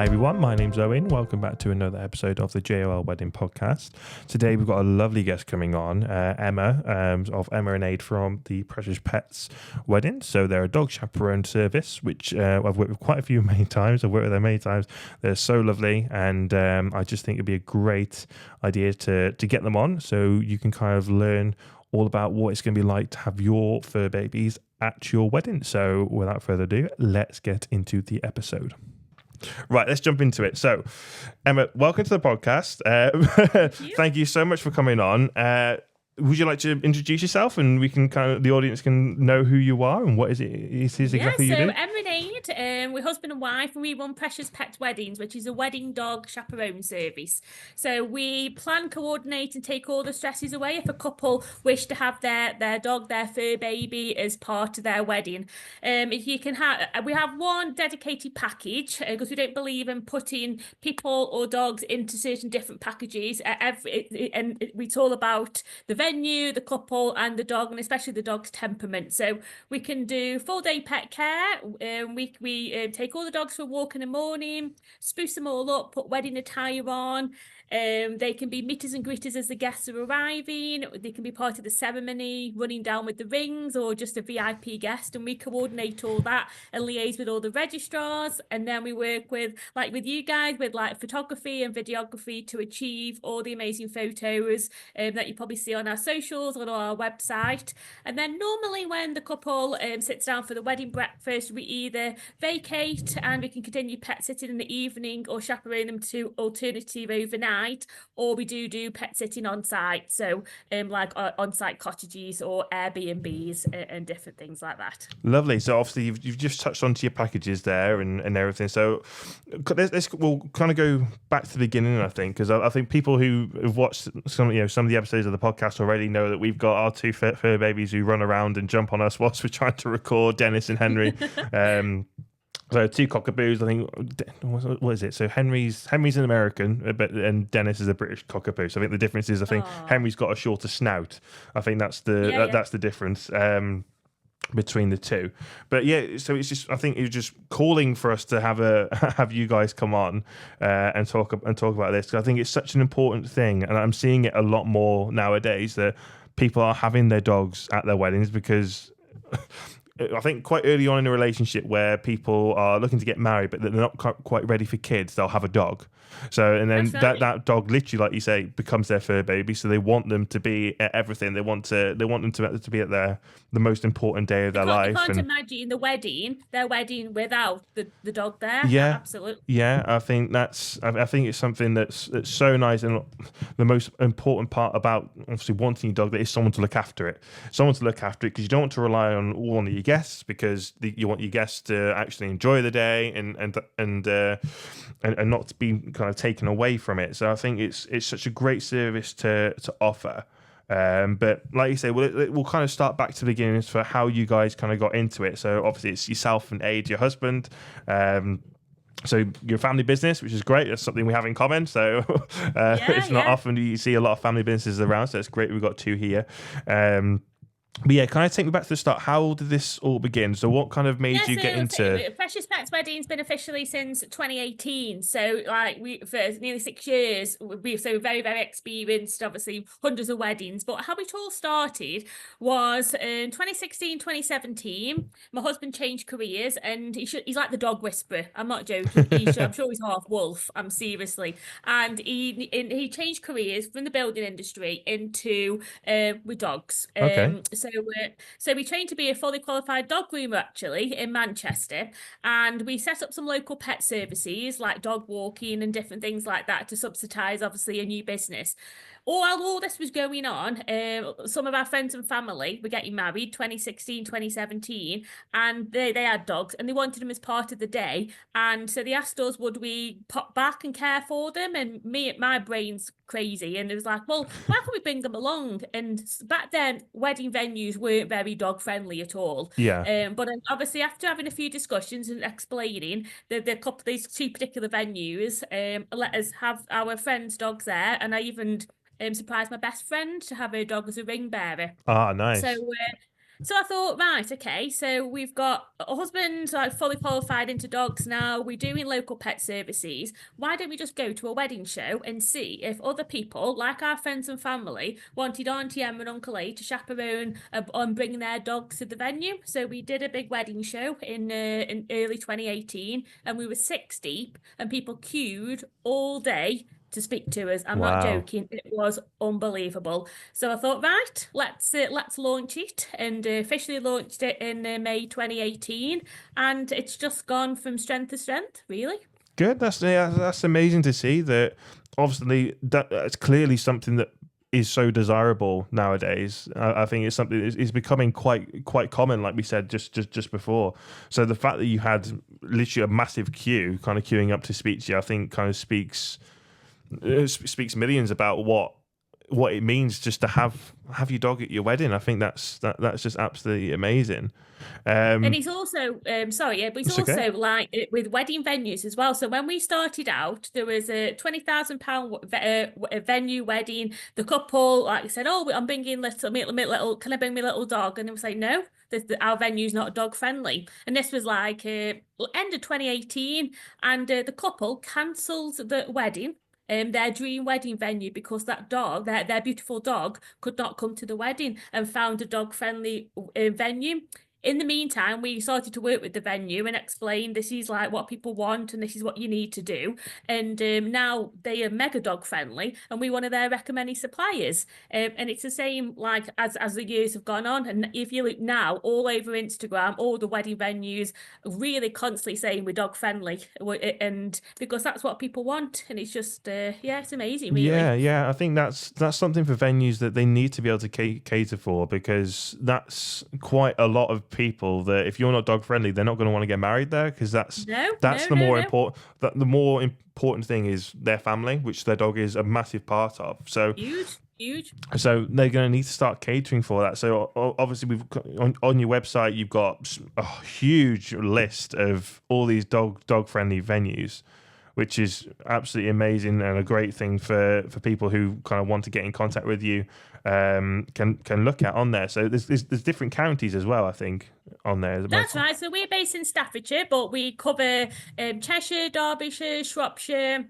everyone, my name's Owen. Welcome back to another episode of the JOL Wedding Podcast. Today we've got a lovely guest coming on, Emma, of Emma Ade from the Precious Pets Wedding. So they're a dog chaperone service, which I've worked with quite a few many times. I've worked with them many times. They're so lovely, and I just think it'd be a great idea to get them on so you can kind of learn all about what it's going to be like to have your fur babies at your wedding. So without further ado, let's get into the episode. Right, let's jump into it. So, Emma, welcome to the podcast. Thank you so much for coming on. Would you like to introduce yourself, and we can the audience can know who you are and what is it exactly you do? So Emma Ade, we're husband and wife, and we run Precious Pets Weddings, which is a wedding dog chaperone service. So we plan, coordinate, and take all the stresses away if a couple wish to have their dog, their fur baby, as part of their wedding. If you can we have one dedicated package because we don't believe in putting people or dogs into certain different packages. And it's all about the venue, the couple, and the dog, and especially the dog's temperament. So we can do full day pet care. We take all the dogs for a walk in the morning, spruce them all up, put wedding attire on. They can be meeters and greeters as the guests are arriving. They can be part of the ceremony, running down with the rings, or just a VIP guest. And we coordinate all that and liaise with all the registrars. And then we work with you guys with photography and videography to achieve all the amazing photos that you probably see on our socials, on our website. And then normally when the couple sits down for the wedding breakfast, we either vacate and we can continue pet sitting in the evening, or chaperone them to alternative overnight, or we do pet sitting on site, so on-site cottages or Airbnbs and different things like that. Lovely. So obviously you've just touched onto your packages there and everything. So we'll kind of go back to the beginning, I think, because I think people who have watched some of the episodes of the podcast already know that we've got our two fur babies who run around and jump on us whilst we're trying to record, Dennis and Henry. So two cockapoos, I think. What is it? So Henry's an American, and Dennis is a British cockapoo. So I think the difference is, Henry's got a shorter snout. I think that's that's the difference between the two. But yeah, so it's just, I think it was just calling for us to have you guys come on and talk about this, because I think it's such an important thing, and I'm seeing it a lot more nowadays that people are having their dogs at their weddings because. I think quite early on in a relationship where people are looking to get married, but they're not quite ready for kids, they'll have a dog. So, and then that dog, literally, like you say, becomes their fur baby. So they want them to be at everything. They want them to be at the most important day of their life. You can't imagine their wedding without the dog there. Yeah, absolutely. Yeah, I think it's something that's so nice, and the most important part about obviously wanting your dog, that is someone to look after it. Because you don't want to rely on all of your guests, because you want your guests to actually enjoy the day and not to be kind of taken away from it. So I think it's such a great service to offer. But like you say, we'll kind of start back to the beginning for how you guys kind of got into it. So obviously it's yourself and Ade, your husband. So you're a family business, which is great. That's something we have in common. So it's not often you see a lot of family businesses around. So it's great we've got two here. But yeah, kind of take me back to the start. How did this all begin? So what kind of made you get into... Precious Pets Wedding's been officially since 2018. So for nearly 6 years, we're very, very experienced, obviously hundreds of weddings. But how it all started was in 2016, 2017. My husband changed careers, and he's like the dog whisperer. I'm not joking. I'm sure he's half wolf. I'm seriously. And he changed careers from the building industry into with dogs. Okay. So we trained to be a fully qualified dog groomer, actually, in Manchester, and we set up some local pet services like dog walking and different things like that to subsidise, obviously, a new business. While all this was going on, some of our friends and family were getting married 2016, 2017, and they had dogs and they wanted them as part of the day. And so they asked us, would we pop back and care for them? And my brain's crazy. And it was like, well, why can't we bring them along? And back then, wedding venues weren't very dog friendly at all. Yeah. But obviously, after having a few discussions and explaining these two particular venues, let us have our friends' dogs there. And I even surprised my best friend to have her dog as a ring bearer. Ah, nice. So So I thought, right, okay, so we've got a husband like fully qualified into dogs now. We're doing local pet services. Why don't we just go to a wedding show and see if other people, like our friends and family, wanted Auntie Emma and Uncle A to chaperone on bringing their dogs to the venue? So we did a big wedding show in early 2018, and we were six deep, and people queued all day to speak to us. I'm not Wow. joking. It was unbelievable. So I thought, right, let's launch it, and officially launched it in May 2018, and it's just gone from strength to strength, really. Good. That's amazing to see that. Obviously, that's clearly something that is so desirable nowadays. I think it's something that is becoming quite common, like we said just before. So the fact that you had literally a massive queue, kind of queuing up to speak to you, I think kind of speaks millions about what it means just to have your dog at your wedding. I think that's just absolutely amazing. And Um, he's also, sorry, yeah, but he's it's okay. also like with wedding venues as well. So when we started out, there was a £20,000 venue wedding. The couple, like I said, oh, I'm bringing little, can I bring my little dog? And they was like, no, our venue's not dog friendly. And this was like end of 2018, and the couple cancelled the wedding. Their dream wedding venue because that dog, their beautiful dog, could not come to the wedding, and found a dog friendly venue. In the meantime, we started to work with the venue and explain this is like what people want and this is what you need to do. And now they are mega dog friendly, and we one of their recommended suppliers. And it's the same like as the years have gone on. And if you look now all over Instagram, all the wedding venues really constantly saying we're dog friendly, and because that's what people want. And it's just yeah, it's amazing, Yeah, really. yeah. I think that's something for venues that they need to be able to cater for, because that's quite a lot of people that if you're not dog friendly, they're not going to want to get married there, because No, that's no, the no, more no. important the more important thing is their family, which their dog is a massive part of. Huge, huge. So they're going to need to start catering for that. So obviously, on your website, you've got a huge list of all these dog friendly venues, which is absolutely amazing and a great thing for people who kind of want to get in contact with you. Can look at on there. So there's different counties as well, I think, on there. That's right. So we're based in Staffordshire, but we cover Cheshire, Derbyshire, Shropshire,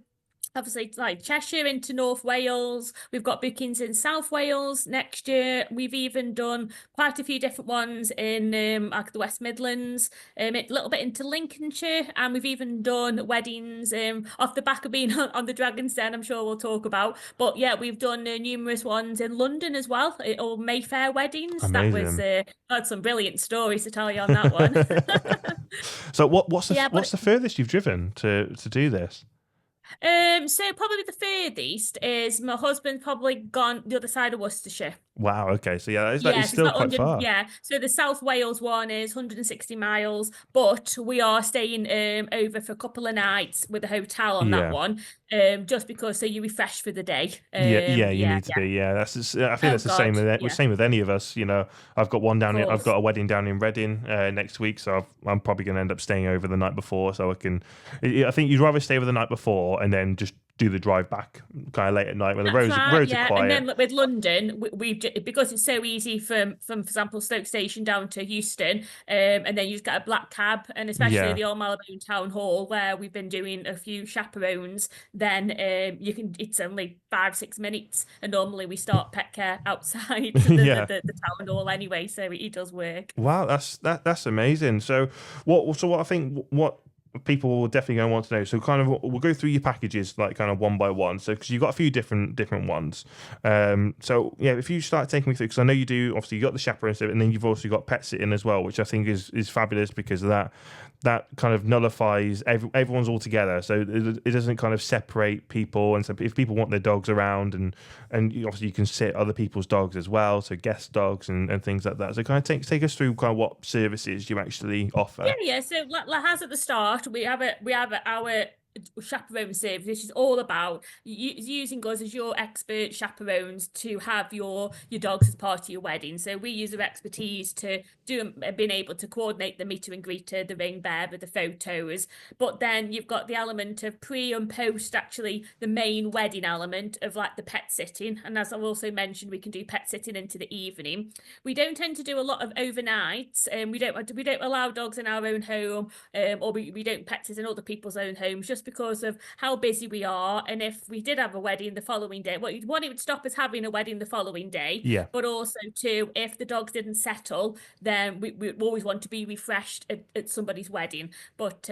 obviously like Cheshire into North Wales. We've got bookings in South Wales next year. We've even done quite a few different ones in like the West Midlands, a little bit into Lincolnshire, and we've even done weddings off the back of being on the Dragon's Den. I'm sure we'll talk about. But yeah, we've done numerous ones in London as well, all Mayfair weddings. That was Amazing. had some brilliant stories to tell you on that one. So what's Yeah, what's but the furthest you've driven to do this? so probably the furthest is my husband's probably gone the other side of Worcestershire. Wow. Okay. So yeah, that is Yes, it's still about quite 100. far. Yeah, so the South Wales one is 160 miles, but we are staying over for a couple of nights with a hotel on that Yeah. one, just because so you refresh for the day. Yeah, yeah, you Yeah, need to yeah. be. Yeah, I think Oh that's the same God, with yeah, same with any of us. I've got one of down in, I've course. got a wedding down in Reading next week, so I'm probably going to end up staying over the night before, so I can. I think you'd rather stay over the night before and then just do the drive back kind of late at night when the That's right, roads are yeah. And quiet. then with London, because it's so easy from for example Stoke Station down to Euston, and then you just get a black cab, and especially Yeah, the Old Marylebone Town Hall where we've been doing a few chaperones. Then you can it's only 5 6 minutes, and normally we start pet care outside yeah. the town hall anyway, so it does work. Wow, that's amazing. So what I think what people will definitely going to want to know. So kind of we'll go through your packages like kind of one by one. So because you've got a few different ones. So yeah, if you start taking me through, because I know you do. Obviously, you got the chaperone stuff, and then you've also got pet sitting as well, which I think is fabulous because of that kind of nullifies everyone's all together. So it doesn't kind of separate people. And so if people want their dogs around obviously you can sit other people's dogs as well. So guest dogs and things like that. So kind of take us through kind of what services you actually Yeah, offer. yeah. So like as at the start, we have our chaperone service, which is all about using us as your expert chaperones to have your dogs as part of your wedding. So we use our expertise to do being able to coordinate the meet and greeter, the ring bearer, the photos. But then you've got the element of pre and post, actually the main wedding element of like the pet sitting. And as I've also mentioned, we can do pet sitting into the evening. We don't tend to do a lot of overnights, and we don't allow dogs in our own home, or we don't pet sit in other people's own homes just because of how busy we are. And if we did have a wedding the following day, well, one, it would stop us having a wedding the following day, Yeah. but also two, if the dogs didn't settle, then we always want to be refreshed at somebody's wedding. But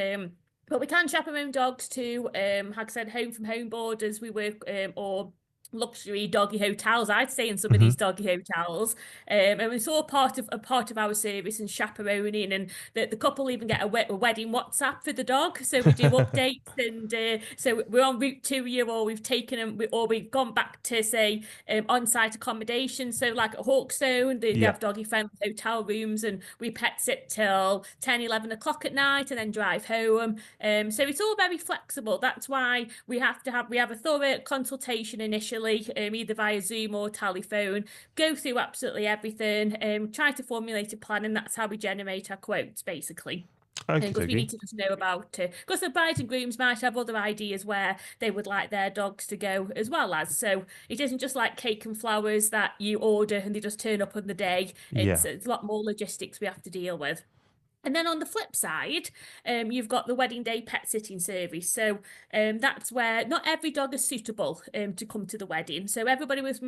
we can chaperone dogs to, like I said, home from home boarders. We work, or luxury doggy hotels, I'd say, in some of these Hmm. doggy hotels. And it's all part of our service and chaperoning, and the couple even get a wedding WhatsApp for the dog. So we do updates, and so we're en route to you, or we've taken them, or we've gone back to say on-site accommodation. So like at Hawkstone, they Yeah. have doggy friendly hotel rooms, and we pet sit till 10, 11 o'clock at night and then drive home. So it's all very flexible. That's why we have a thorough consultation initially, either via Zoom or telephone, go through absolutely everything, try to formulate a plan, and that's how we generate our quotes, basically. Okay, Because we dokie. need to just know about, because the brides and grooms might have other ideas where they would like their dogs to go as well as. So it isn't just like cake and flowers that you order and they just turn up on the day. Yeah. It's a lot more logistics we have to deal with. And then on the flip side, you've got the wedding day pet sitting service. So that's where not every dog is suitable to come to the wedding. So everybody was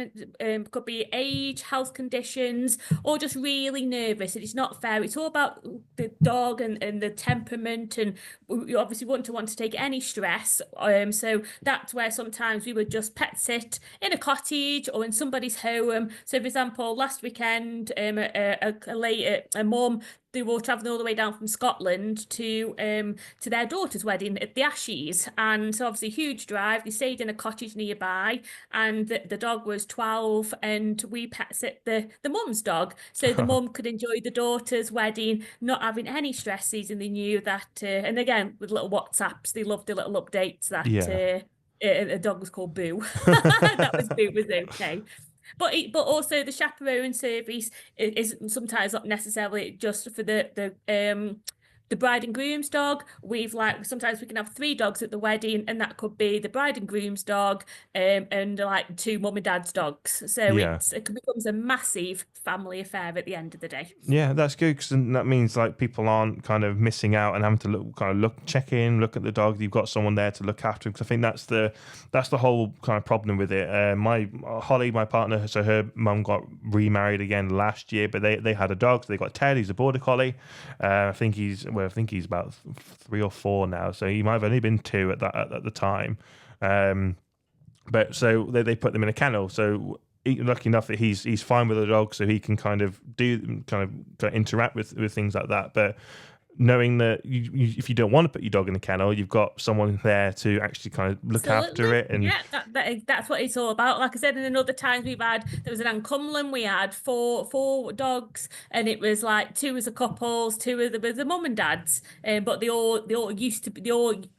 could be age, health conditions, or just really nervous. And it's not fair. It's all about the dog and the temperament. And we obviously want to take any stress. So that's where sometimes we would just pet sit in a cottage or in somebody's home. So, for example, last weekend, a mum, they were traveling all the way down from Scotland to their daughter's wedding at the Ashes, and so obviously huge drive. They stayed in a cottage nearby, and the dog was 12, and we pet sit the mum's dog, so the mum could enjoy the daughter's wedding, not having any stresses, and they knew that. And again, with little WhatsApps, they loved the little updates that. Yeah. A dog was called Boo. That was Boo was okay. But also the chaperone service isn't sometimes not necessarily just for the bride and groom's dog. We've like sometimes we can have three dogs at the wedding, and that could be the bride and groom's dog, and like two mum and dad's dogs. So Yeah. it becomes a massive family affair at the end of the day. Yeah, that's good because that means like people aren't kind of missing out and having to check in, look at the dog. You've got someone there to look after. Because I think that's the whole kind of problem with it. My Holly, my partner, so her mum got remarried again last year, but they had a dog. So they got Ted, he's a border collie. I think he's about 3 or 4 now. So he might have only been 2 at the time. But so they put them in a kennel. So lucky enough that he's fine with the dog, so he can kind of interact with things like that. But knowing that if you don't want to put your dog in a kennel, you've got someone there to actually kind of look after Absolutely. it. And Yeah, that's what it's all about. Like I said, and then other times there was an Ancumlin, we had four dogs, and it was like two as a couples, two of the mum and dads. But they all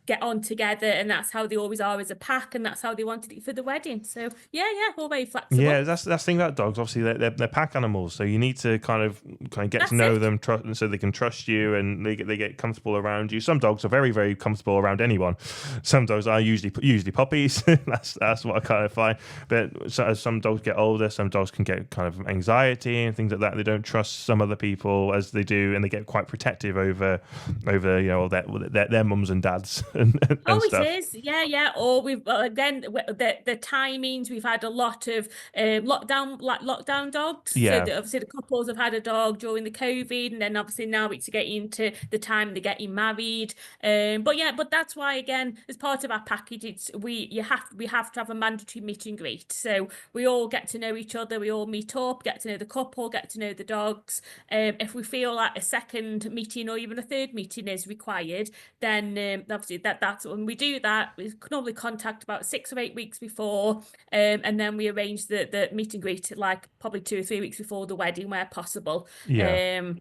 get on together, and that's how they always are as a pack, and that's how they wanted it for the wedding. So yeah, all very yeah, flexible. that's the thing about dogs. Obviously, they're pack animals, so you need to kind of get to That's know it. them, so they can trust you, and they get comfortable around you. Some dogs are very, very comfortable around anyone. Some dogs are usually puppies. That's what I kind of find. But so, as some dogs get older, some dogs can get kind of anxiety and things like that. They don't trust some other people as they do, and they get quite protective over their mums and dads and Oh, it stuff. is. Yeah. Or we've again the timings. We've had a lot of lockdown dogs. So Yeah, obviously the couples have had a dog during the COVID, and then obviously now it's getting to the time they're getting married. But that's why again, as part of our package, we have to have a mandatory meet and greet. So we all get to know each other. We all meet up, get to know the couple, get to know the dogs. If we feel like a second meeting or even a third meeting is required, then obviously that's when we do that. We can normally contact about 6 or 8 weeks before, and then we arrange the meet and greet like probably 2 or 3 weeks before the wedding where possible. yeah. Um,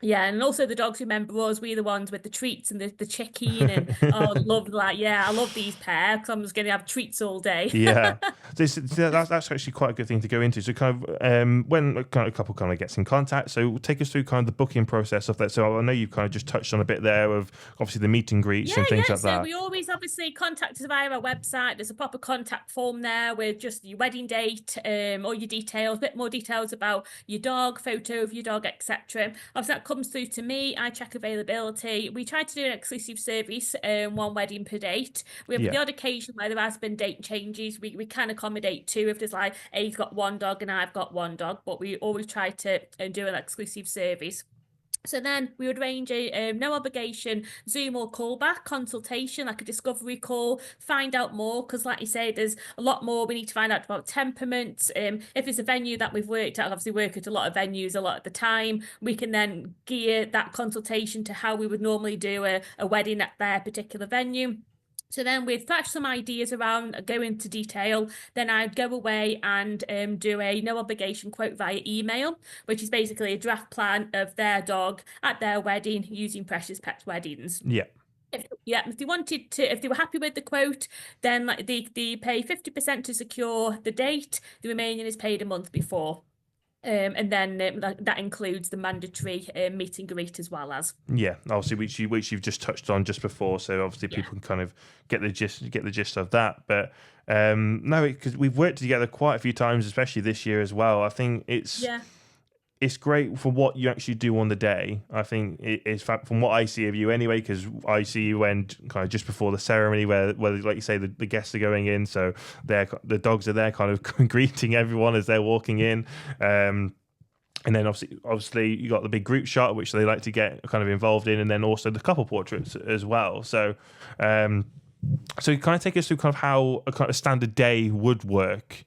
Yeah, and also the dogs remember us. We're the ones with the treats and the chicken, and oh, love that. Yeah, I love these pair because I'm just going to have treats all day. Yeah, that's actually quite a good thing to go into. So, kind of, when a couple kind of gets in contact, so take us through kind of the booking process of that. So, I know you kind of just touched on a bit there of obviously the meet and greets and things Yeah. like So that. we always obviously contact us via our website. There's a proper contact form there with just your wedding date, all your details, a bit more details about your dog, photo of your dog, etc. Obviously, that comes through to me. I check availability. We try to do an exclusive service, one wedding per date. We have Yeah, the odd occasion where there has been date changes. We can accommodate two if there's like A's got one dog and I've got one dog, but we always try to do an exclusive service. So then we would arrange a no obligation Zoom or callback consultation, like a discovery call, find out more. Because, like you say, there's a lot more we need to find out about temperaments. If it's a venue that we've worked at, obviously work at a lot of venues a lot of the time, we can then gear that consultation to how we would normally do a wedding at their particular venue. So then we'd thrash some ideas around, go into detail. Then I'd go away and do a no obligation quote via email, which is basically a draft plan of their dog at their wedding using Precious Pets Weddings. yeah, If they wanted to, if they were happy with the quote, then like they pay 50% to secure the date. The remaining is paid a month before. And then that includes the mandatory meet and greet as well as. yeah. Obviously, which you've just touched on just before. So obviously, Yeah. people can kind of get the gist of that. But no, because we've worked together quite a few times, especially this year as well. I think Yeah. it's great for what you actually do on the day. I think it's from what I see of you anyway, because I see you end kind of just before the ceremony where like you say, the guests are going in. So the dogs are there kind of greeting everyone as they're walking in. And then obviously you got the big group shot, which they like to get kind of involved in, and then also the couple portraits as well. Um, so you kind of take us through kind of how a kind of standard day would work.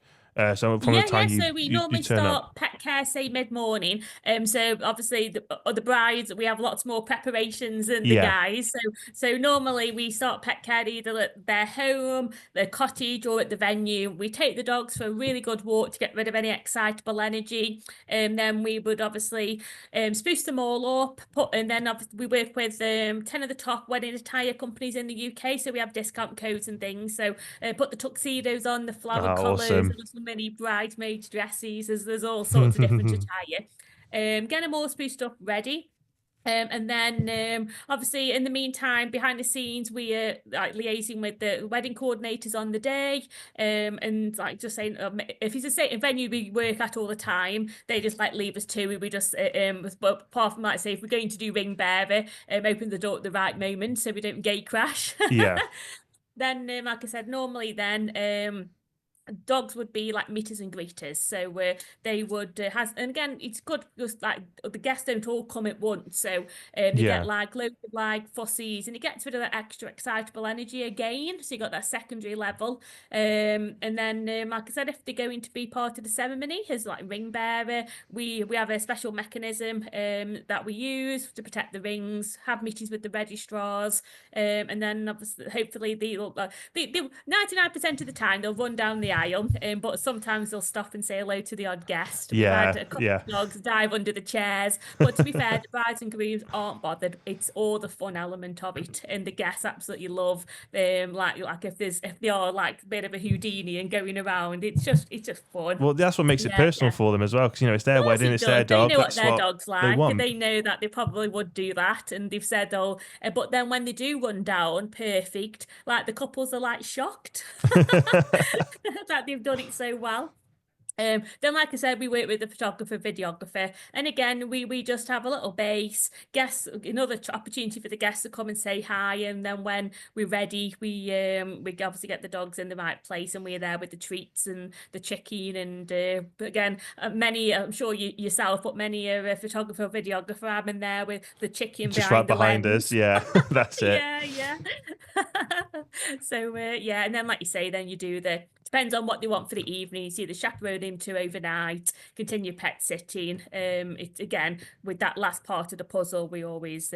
So from the Yeah. time So we you normally turn up. start pet care, say mid-morning. So obviously the brides, we have lots more preparations than the Yeah, guys. So normally we start pet care either at their home, their cottage, or at the venue. We take the dogs for a really good walk to get rid of any excitable energy. And then we would obviously spruce them all up, and then obviously we work with 10 of the top wedding attire companies in the UK. So we have discount codes and things. So put the tuxedos on, the flower collars, awesome. and some mini bridesmaid dresses. There's all sorts of different attire. Get them all spruced up ready. And then obviously in the meantime, behind the scenes, we are like liaising with the wedding coordinators on the day. And like just saying, if it's a certain venue we work at all the time, they just like leave us to. We just but apart from like say if we're going to do ring bearer, open the door at the right moment so we don't gate crash. Yeah, Then like I said, normally then dogs would be like meeters and greeters, so they would has and again it's good just like the guests don't all come at once, so they get yeah, like loads of like fussies and it gets rid of that extra excitable energy again, so you got that secondary level. And then like I said, if they're going to be part of the ceremony as like ring bearer, we have a special mechanism that we use to protect the rings, have meetings with the registrars, and then obviously hopefully the 99% of the time they'll run down the aisle, but sometimes they'll stop and say hello to the odd guest. We've had yeah, a couple yeah. of dogs dive under the chairs, but to be fair, the brides and grooms aren't bothered. It's all the fun element of it, and the guests absolutely love them. Like if they are like a bit of a Houdini and going around, it's just fun. Well, that's what makes it Yeah, personal yeah. for them as well, because it's Of their course wedding, it it's their does. They dog. know what That's their what dog's they like. want. They know that they probably would do that, and they've said, "Oh," but then when they do run down, perfect. Like the couples are like shocked that they've done it so well. Then, like I said, we work with the photographer, videographer, and again, we just have a little base. Guests, another opportunity for the guests to come and say hi, and then when we're ready, we obviously get the dogs in the right place, and we're there with the treats and the chicken, and but again, many I'm sure you yourself, but many a photographer, videographer, I'm in there with the chicken Just right behind the behind us. lens. Yeah, that's it. Yeah. So yeah, and then like you say, then you do the depends on what they want for the evening. You see the chaperone him to overnight, continue pet sitting. It again with that last part of the puzzle, we always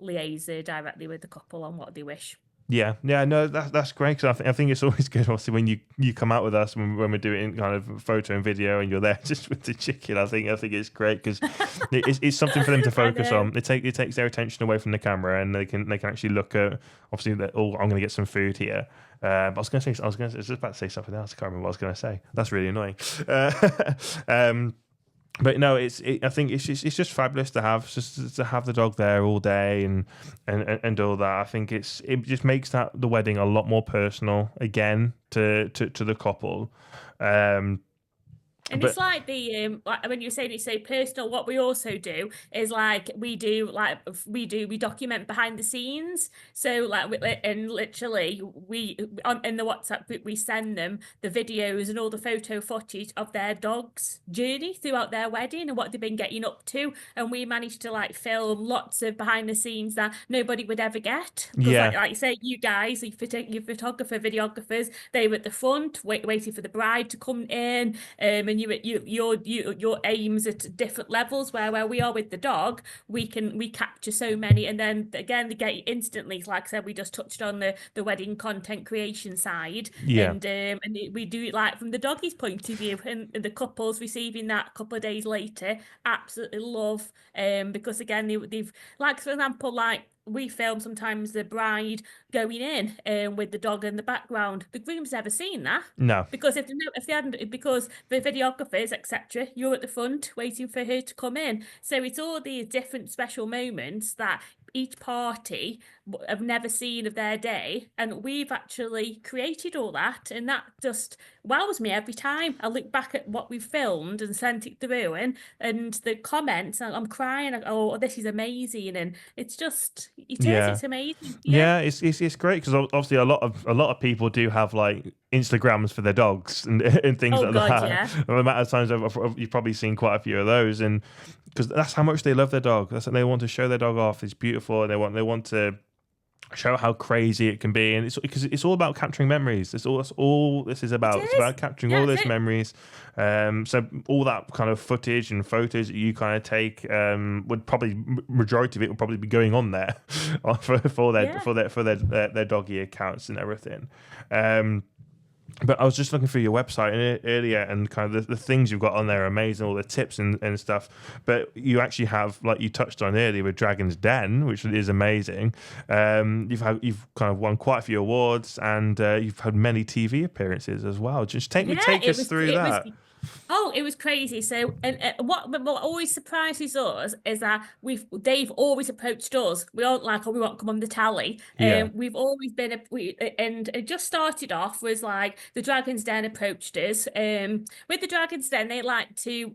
liaise directly with the couple on what they wish. Yeah, yeah, no, that's great because I think it's always good. Obviously, when you come out with us when we're doing kind of photo and video, and you're there just with the chicken, I think it's great because it's something for them to I focus know. on. It takes their attention away from the camera, and they can actually look at obviously that. Oh, I'm going to get some food here. I was just about to say something else. I can't remember what I was going to say. That's really annoying. Um, but no, I think it's just fabulous to have the dog there all day and all that. I think it just makes the wedding a lot more personal again to the couple. Um, And it's but like the like when you're saying it's so personal, what we also do is like we document behind the scenes. So and literally we on in the WhatsApp group we send them the videos and all the photo footage of their dog's journey throughout their wedding and what they've been getting up to. And we managed to like film lots of behind the scenes that nobody would ever get because yeah, like you say, you guys, your photographer, videographers, they were at the front waiting for the bride to come in, and your aims at different levels where we are with the dog we capture so many and then again they get instantly like I said we just touched on the wedding content creation side yeah, we do it like from the doggy's point of view and the couples receiving that a couple of days later absolutely love because again they've like for example like we film sometimes the bride going in with the dog in the background. The groom's never seen that no, because if they hadn't because the videographers etc. You're at the front waiting for her to come in. So it's all these different special moments that each party have never seen of their day, and we've actually created all that, and that just wows me every time I look back at what we've filmed and sent it through, and the comments. I'm crying. Oh, this is amazing, and yeah. it's amazing. Yeah, Yeah, it's great because obviously a lot of people do have like Instagrams for their dogs and and things oh like God, that. yeah. The amount of times you've probably seen quite a few of those, and because that's how much they love their dog. That's what they want to show their dog off. It's beautiful, and they want to show how crazy it can be, and it's because it's all about capturing memories. That's all this is It about. It's is. about capturing Yeah, all that's those it. memories. So all that kind of footage and photos that you kind of take would probably majority of it would probably be going on there for their Yeah. their doggy accounts and everything. Um, but I was just looking through your website earlier, and kind of the things you've got on there are amazing, all the tips and stuff. But you actually have, like you touched on earlier, with Dragon's Den, which is amazing. You've kind of won quite a few awards, and you've had many TV appearances as well. Just Yeah, take us through it was that. oh, it was crazy. So, and what always surprises us is that they've always approached us. We all like, oh, we want to come on the tally. Yeah, We've always been and it just started off was like the Dragon's Den approached us. With the Dragon's Den, they like to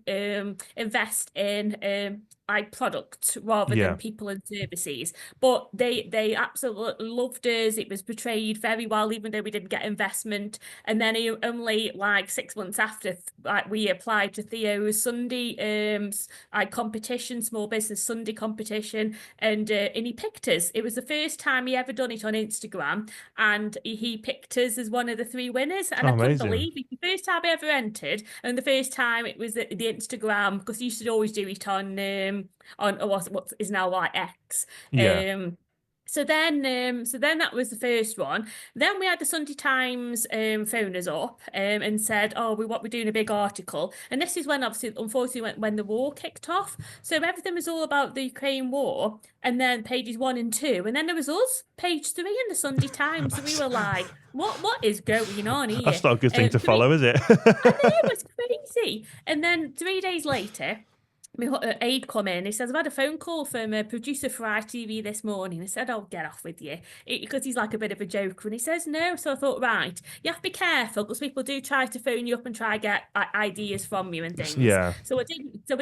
invest in like products rather than yeah. people and services. But they absolutely loved us. It was portrayed very well, even though we didn't get investment. And then only like 6 months after, like we applied to Theo's Sunday like competition, small business Sunday competition, and he picked us. It was the first time he ever done it on Instagram, and he picked us as one of the three winners. And Oh, I couldn't amazing. believe it. The first time I ever entered, and the first time it was the Instagram because he used to always do it on what is now like X. Yeah. Um, so then that was the first one. Then we had the Sunday Times phone us up and said, "Oh, we're doing a big article." And this is when, obviously, unfortunately, when the war kicked off. So everything was all about the Ukraine war, and then pages 1 and 2, and then there was us, page 3 in the Sunday Times. So we were like, "What is going on That's here?" not a good thing to Three, follow, is it? I know, it's crazy. And then 3 days later, my aide come in. He says, I've had a phone call from a producer for ITV this morning. I said, "Oh, get off with you," because he's like a bit of a joker. And he says, "No." So I thought, right, you have to be careful because people do try to phone you up and try to get ideas from you and things. Yeah. So I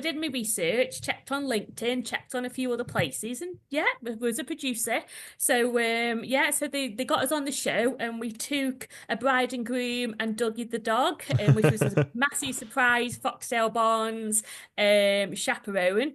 did my research, checked on LinkedIn, checked on a few other places, and yeah, there was a producer. So yeah, so they got us on the show, and we took a bride and groom and Dougie the dog, which was a massive surprise. Foxtail Barnes chaperone.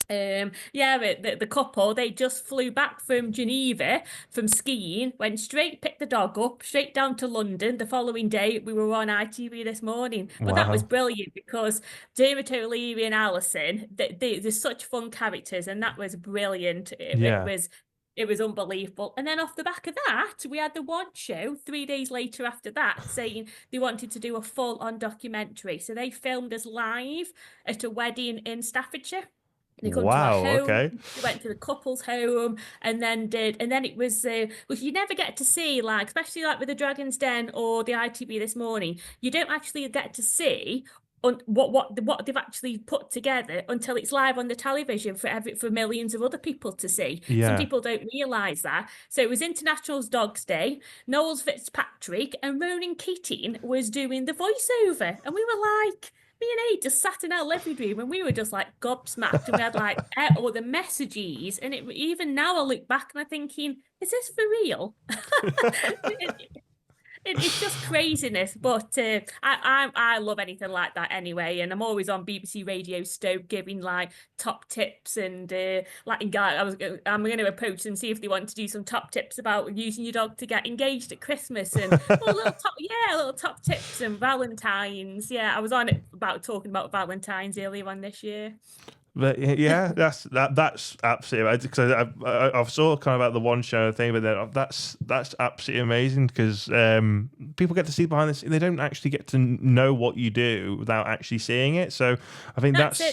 Yeah, the couple, they just flew back from Geneva from skiing, went straight, picked the dog up, straight down to London. The following day, we were on ITV this morning. But that was Wow. brilliant because Dermot O'Leary and Alison, they're such fun characters, and that was brilliant. It Yeah. was. It was unbelievable. And then off the back of that, we had the one show 3 days later after that saying they wanted to do a full-on documentary. So they filmed us live at a wedding in Staffordshire. They come to our Wow. home. Okay. They went to the couple's home, and then it was, which you never get to see, like especially like with the Dragon's Den or the ITV This Morning. You don't actually get to see on what they've actually put together until it's live on the television for millions of other people to see. Some Yeah. people don't realise that. So it was International Dogs Day. Noel Fitzpatrick and Ronan Keating was doing the voiceover, and we were like, me and Aid just sat in our living room and we were just like gobsmacked, and we had like all the messages, and it even now I look back and I'm thinking, is this for real? It's just craziness, but I love anything like that anyway, and I'm always on BBC Radio Stoke giving like top tips and like I'm going to approach them, see if they want to do some top tips about using your dog to get engaged at Christmas, and little top tips and Valentine's. Yeah, I was on it about talking about Valentine's earlier on this year. But yeah, that's absolutely right. Because I saw kind of about the one show thing, but then that's absolutely amazing because people get to see behind this. They don't actually get to know what you do without actually seeing it. So I think That's that's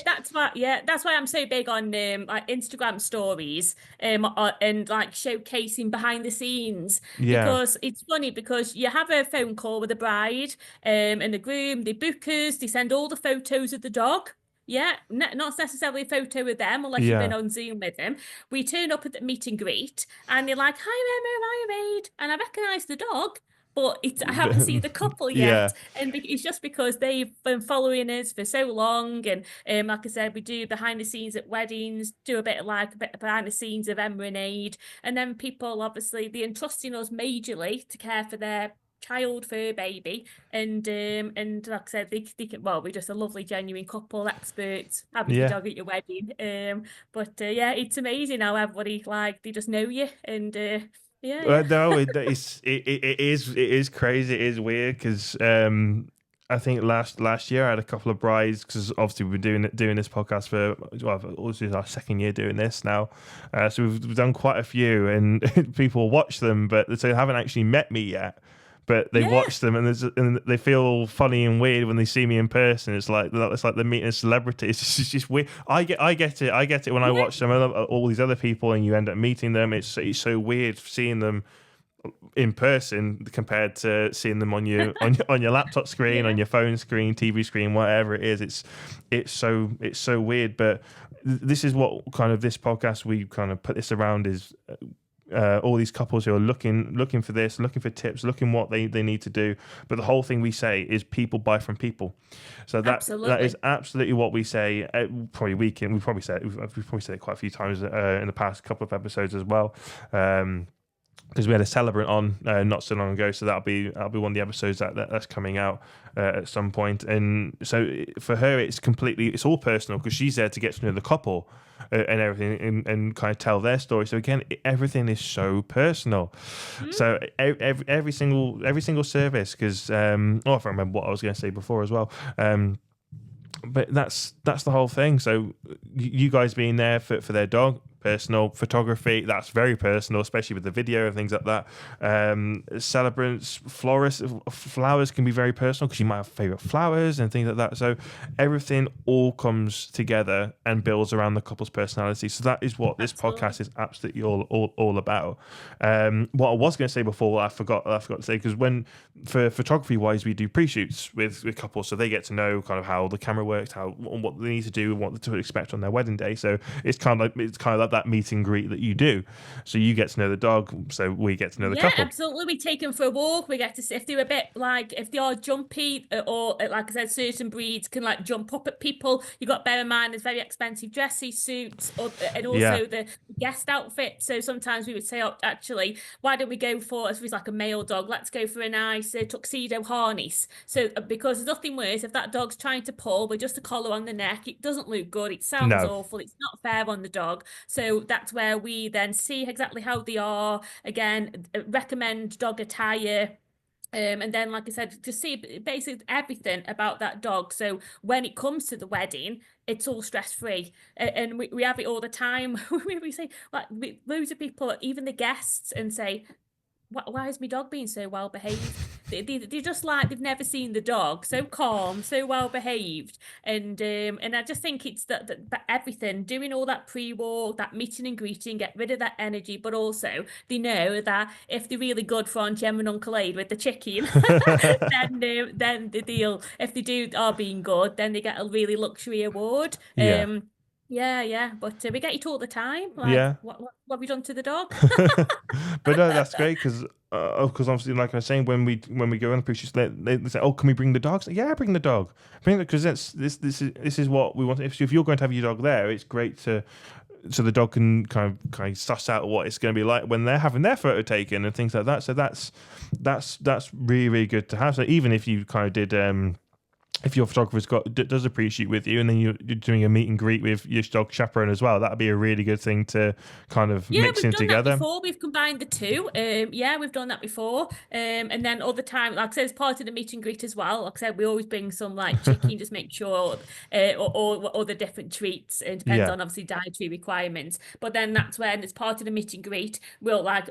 it. That's why I'm so big on like Instagram stories and like showcasing behind the scenes, yeah, because it's funny because you have a phone call with the bride and the groom, they book us, they send all the photos of the dog. Yeah, not necessarily a photo with them unless you've been yeah. on Zoom with them. We turn up at the meet and greet and they're like, "Hi Emma, hi Maid," and I recognise the dog, but I haven't seen the couple Yeah. yet, and it's just because they've been following us for so long. And like I said, we do behind the scenes at weddings, do a bit behind the scenes of Emma and Ade, and then people obviously they entrusting us majorly to care for their child fur baby, and like I said, they can, well, we're just a lovely genuine couple, experts having your Yeah. dog at your wedding. But yeah, it's amazing how everybody like they just know you, and yeah. No, it is crazy. It is weird because I think last year I had a couple of brides because obviously we've been doing this podcast for this is our second year doing this now, so we've done quite a few and people watch them, but they haven't actually met me yet. But they Yeah, watch them and they feel funny and weird when they see me in person. It's like they're meeting a celebrity. It's just weird. I get it when I yeah, watch them. All these other people, and you end up meeting them. It's so weird seeing them in person compared to seeing them on your laptop screen, on yeah. your phone screen, TV screen, whatever it is. It's so weird. But this is what kind of this podcast we kind of put this around is. All these couples who are looking for this, looking for tips, looking what they need to do. But the whole thing we say is people buy from people. So that is Absolutely. absolutely what we say. We've probably said it quite a few times in the past couple of episodes as well. Because we had a celebrant on not so long ago, so that'll be one of the episodes that's coming out at some point. And so for her, it's all personal because she's there to get to know the couple and everything, and kind of tell their story. So again, everything is so personal. Mm, So every single service, because if I remember what I was going to say before as well. But that's the whole thing. So you guys being there for their dog, personal photography, that's very personal, especially with the video and things like that. Celebrants, florists, flowers can be very personal because you might have favorite flowers and things like that. So everything all comes together and builds around the couple's personality. So that is what this absolutely. podcast is absolutely all about. What I was going to say before, I forgot to say, because for photography wise, we do pre-shoots with couples, so they get to know kind of how the camera works, what they need to do, what to expect on their wedding day. So it's kind of like that meet and greet that you do. So you get to know the dog, so we get to know the Yeah, couple. absolutely. We take them for a walk. We get to see if they're a bit like if they are jumpy, or like I said, certain breeds can like jump up at people. You got to bear in mind there's very expensive dressy suits, and Yeah, also the guest outfit. So sometimes we would say, oh, actually, why don't we go for, if it's like a male dog, let's go for a nice tuxedo harness. So because there's nothing worse if that dog's trying to pull with just a collar on the neck, it doesn't look good. It sounds no, awful. It's not fair on the dog. So that's where we then see exactly how they are. Again, recommend dog attire. And then, like I said, to see basically everything about that dog. So when it comes to the wedding, it's all stress free, and we have it all the time. We say like loads of people, even the guests, and say, why is my dog being so well behaved? They're just like they've never seen the dog so calm, so well behaved, and I just think it's that everything, doing all that pre-walk, that meeting and greeting, get rid of that energy, but also they know that if they're really good for Aunt Em and Uncle Aid with the chicken, then the deal. If they do are being good, then they get a really luxury award. Yeah. Yeah, yeah, but we get it all the time. Like, Yeah. what have we done to the dog? But no, that's great because obviously, like I was saying, when we go on the cruise ships, they say, "Oh, can we bring the dogs?" Yeah, bring the dog, bring it because this is what we want. If you're going to have your dog there, it's great to so the dog can kind of suss out what it's going to be like when they're having their photo taken and things like that. So that's really really good to have. So even if you kind of did. If your photographer's does a pre-shoot with you, and then you're doing a meet and greet with your dog chaperone as well, that'd be a really good thing to kind of Yeah, mix we've in done that together. before. We've combined the two. Yeah, we've done that before. And then other time, like I said, as part of the meet and greet as well. Like I said, we always bring some like chicken, just make sure, or the different treats. It depends Yeah, on obviously dietary requirements. But then that's when, as part of the meet and greet, we'll like,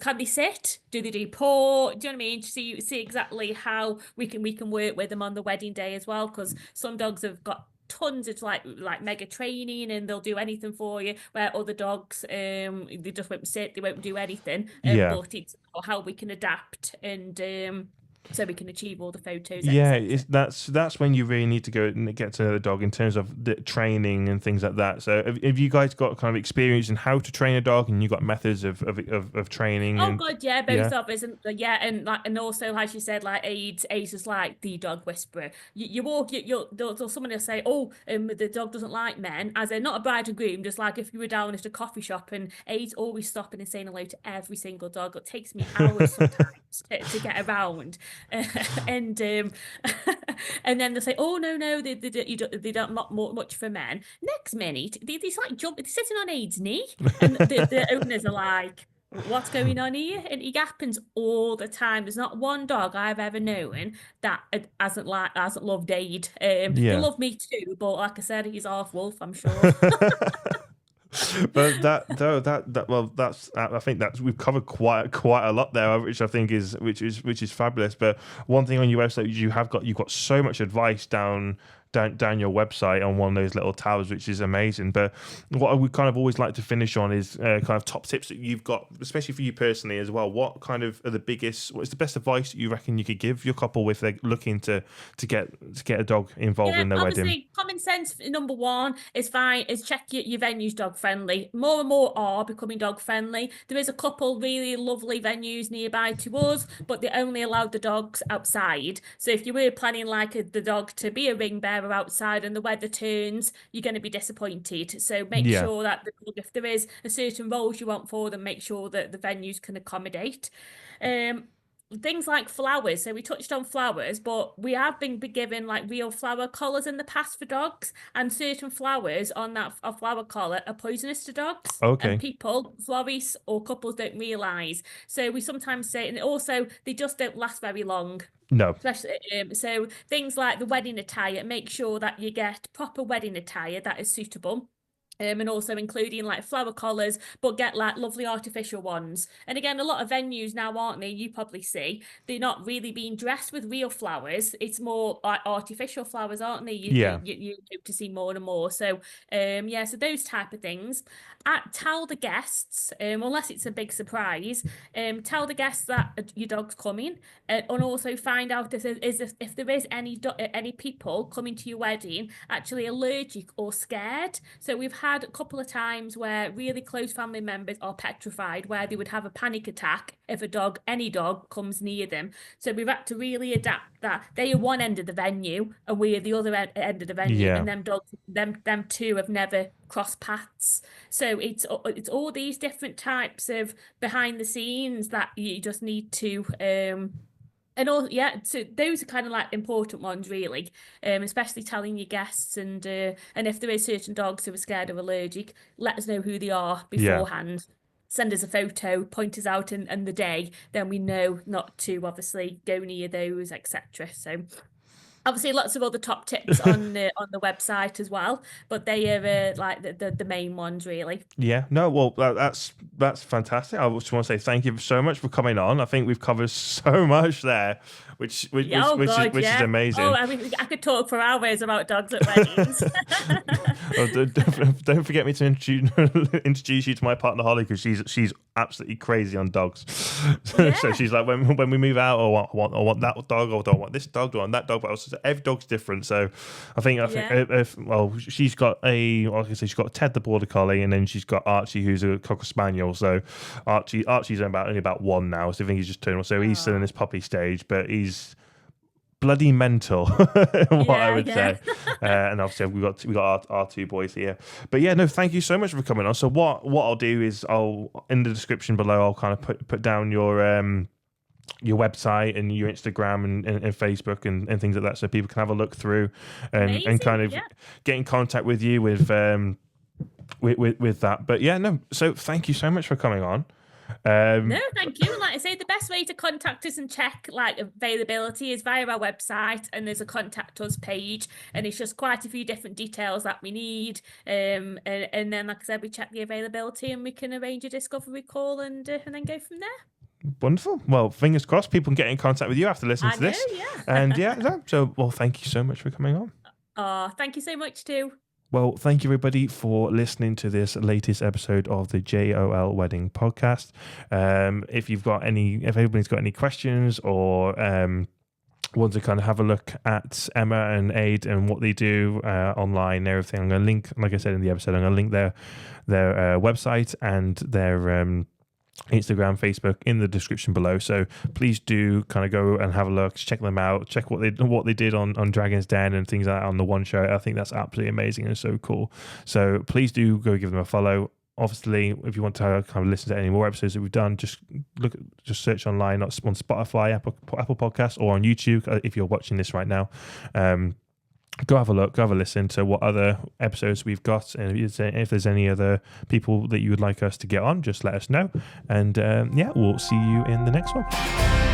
can they sit? Do they do paw? Do you know what I mean? See exactly how we can work with them on the wedding day as well. Because some dogs have got tons of like mega training and they'll do anything for you, where other dogs they just won't sit, they won't do anything, yeah. but it's how we can adapt, and so we can achieve all the photos, Yeah, etc. that's when you really need to go and get to know the dog in terms of the training and things like that. So have you guys got kind of experience in how to train a dog, and you got methods of training Oh and God, yeah, yeah, both of us, and yeah, and like, and also as you said, like AIDS is like the dog whisperer. You walk, someone will say, oh, the dog doesn't like men, as in not a bride and groom, just like if you were down at a coffee shop, and AIDS always stopping and saying hello to every single dog. It takes me hours sometimes to get around, and and then they say, oh no, they don't not much for men. Next minute, they like jump, they're sitting on AIDS knee, and the owners are like, what's going on here? And it happens all the time. There's not one dog I've ever known that hasn't loved Aid. They yeah. love me too, but like I said, he's half wolf, I'm sure. But that though that well that's I think that's we've covered quite a lot there, which I think is which is fabulous. But one thing on your website, you've got so much advice down your website on one of those little tabs, which is amazing. But what I would kind of always like to finish on is kind of top tips that you've got, especially for you personally as well. What kind of are the biggest? What's the best advice that you reckon you could give your couple if they're looking to get a dog involved Yeah, in their wedding? obviously, common sense number one is fine. Is check your venues dog friendly. More and more are becoming dog friendly. There is a couple really lovely venues nearby to us, but they only allow the dogs outside. So if you were planning like the dog to be a ring bearer outside and the weather turns, you're going to be disappointed. So make Yeah. sure that if there is a certain roles you want for them, make sure that the venues can accommodate. Um, things like flowers. So we touched on flowers, but we have been given like real flower collars in the past for dogs, and certain flowers on that a flower collar are poisonous to dogs. And Okay. people, florists or couples don't realise. So we sometimes say, and also they just don't last very long. No. Especially, so things like the wedding attire, make sure that you get proper wedding attire that is suitable. And also including like flower collars, but get like lovely artificial ones. And again, a lot of venues now, aren't they? You probably see they're not really being dressed with real flowers. It's more like artificial flowers, aren't they? Yeah. You hope to see more and more. So, yeah, so those type of things. Tell the guests, unless it's a big surprise, tell the guests that your dog's coming, and also find out if there is any people coming to your wedding actually allergic or scared. So we've had a couple of times where really close family members are petrified, where they would have a panic attack if any dog comes near them. So we've had to really adapt that. They are one end of the venue and we are the other end of the venue, Yeah. and them dogs, them two have never crossed paths. So it's all these different types of behind the scenes that you just need to and all, yeah, so those are kind of like important ones, really, especially telling your guests, and if there is certain dogs who are scared or allergic, let us know who they are Yeah. beforehand. send us a photo, point us out and the day, then we know not to obviously go near those, etc. So obviously lots of other top tips on the website as well, but they are like the main ones really. Yeah, no, well, that's fantastic. I just want to say thank you so much for coming on. I think we've covered so much there, which Yeah, oh God, is yeah. amazing. Oh, I mean, I could talk for hours about dogs at weddings. Well, don't forget me to introduce you to my partner Holly, because she's absolutely crazy on dogs. Yeah. So she's like, when we move out, I want that dog, or don't want this dog, don't want that dog. But also, every dog's different. So I think well, she's got like I say, she's got Ted the border collie, and then she's got Archie, who's a cocker spaniel. So Archie's only about 1 now. So I think he's just turned. So he's still in his puppy stage, but he's bloody mental, I would say. And obviously we got our 2 boys here. But yeah, no, thank you so much for coming on. So what I'll do is in the description below, I'll kind of put down your website and your Instagram and Facebook and things like that, so people can have a look through and kind of get in contact with you with that. But yeah, no, so thank you so much for coming on. No, thank you. And like I say, the best way to contact us and check like availability is via our website, and there's a contact us page, and it's just quite a few different details that we need. And then, like I said, we check the availability and we can arrange a discovery call and then go from there. Wonderful. Well, fingers crossed people can get in contact with you after listening to this. And well, thank you so much for coming on. Oh, thank you so much too. Well, thank you everybody for listening to this latest episode of the JOL Wedding Podcast. If anybody's got any questions or want to kind of have a look at Emma and Ade and what they do online and everything, I'm going to link, like I said in the episode, I'm going to link their website and their Instagram, Facebook in the description below. So please do kind of go and have a look, check them out, check what they did on Dragon's Den and things like that on the One Show. I think that's absolutely amazing and so cool. So please do go give them a follow. Obviously, if you want to kind of listen to any more episodes that we've done, just search online on Spotify, Apple Podcasts, or on YouTube if you're watching this right now. Go have a look, go have a listen to what other episodes we've got, and if there's any other people that you would like us to get on, just let us know. And we'll see you in the next one.